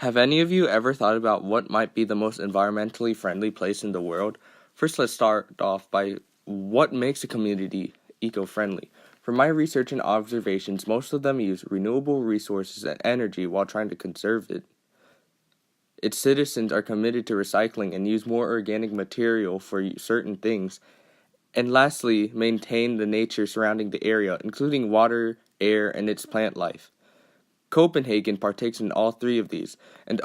Have any of you ever thought about what might be the most environmentally friendly place in the world? First, let's start off by what makes a community eco-friendly. From my research and observations, most of them use renewable resources and energy while trying to conserve it. Its citizens are committed to recycling and use more organic material for certain things. And lastly, maintain the nature surrounding the area, including water, air, and its plant life. Copenhagen partakes in all three of these. And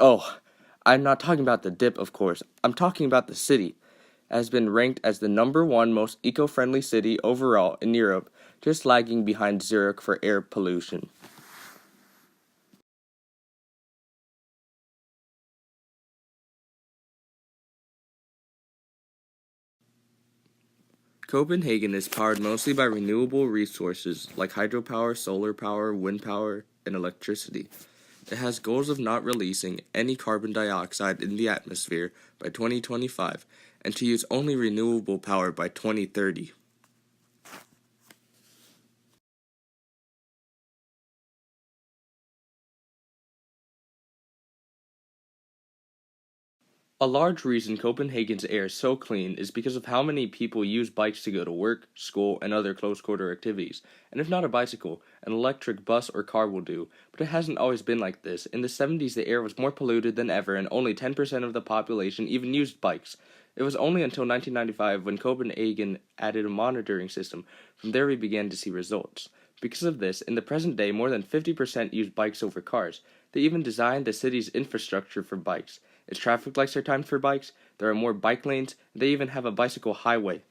I'm not talking about the dip, of course. I'm talking about the city. It has been ranked as the #1 most eco-friendly city overall in Europe, just lagging behind Zurich for air pollution. Copenhagen is powered mostly by renewable resources like hydropower, solar power, wind power, and electricity. It has goals of not releasing any carbon dioxide in the atmosphere by 2025 and to use only renewable power by 2030. A large reason Copenhagen's air is so clean is because of how many people use bikes to go to work, school, and other close-quarter activities. And if not a bicycle, an electric bus or car will do. But it hasn't always been like this. In the 70s, the air was more polluted than ever, and only 10% of the population even used bikes. It was only until 1995 when Copenhagen added a monitoring system. From there, we began to see results. Because of this, in the present day, more than 50% use bikes over cars. They even designed the city's infrastructure for bikes. Its traffic lights are timed for bikes, there are more bike lanes, and they even have a bicycle highway.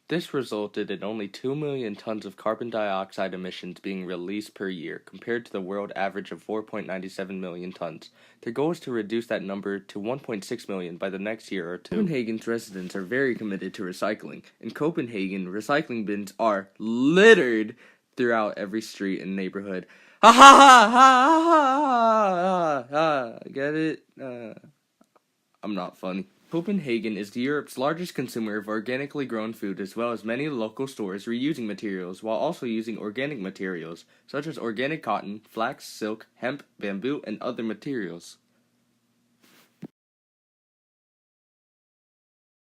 This resulted in only 2 million tons of carbon dioxide emissions being released per year, compared to the world average of 4.97 million tons. Their goal is to reduce that number to 1.6 million by the next year or two. Copenhagen's residents are very committed to recycling. In Copenhagen, recycling bins are littered throughout every street and neighborhood. Ha ha ha ha ha ha ha! Get it? I'm not funny. Copenhagen is Europe's largest consumer of organically grown food, as well as many local stores reusing materials while also using organic materials, such as organic cotton, flax, silk, hemp, bamboo, and other materials.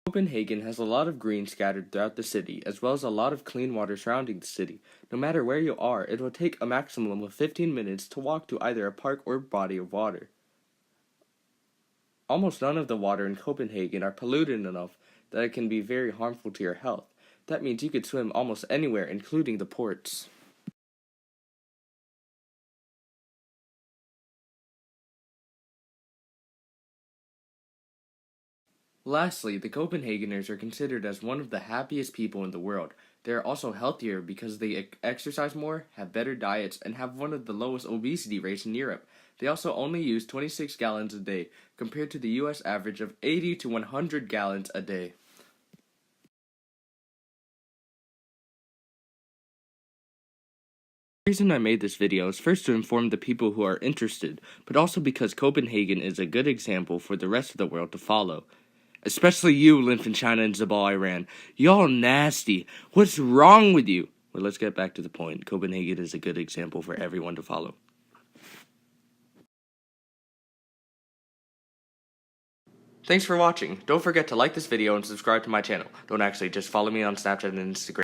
Copenhagen has a lot of green scattered throughout the city, as well as a lot of clean water surrounding the city. No matter where you are, it will take a maximum of 15 minutes to walk to either a park or body of water. Almost none of the water in Copenhagen are polluted enough that it can be very harmful to your health. That means you could swim almost anywhere, including the ports. Lastly, the Copenhageners are considered as one of the happiest people in the world. They are also healthier because they exercise more, have better diets, and have one of the lowest obesity rates in Europe. They also only use 26 gallons a day, compared to the US average of 80 to 100 gallons a day. The reason I made this video is first to inform the people who are interested, but also because Copenhagen is a good example for the rest of the world to follow. Especially you, live in China and Zabal, Iran. Y'all nasty. What's wrong with you? Well, let's get back to the point. Copenhagen is a good example for everyone to follow. Thanks for watching. Don't forget to like this video and subscribe to my channel. Don't actually, just follow me on Snapchat and Instagram.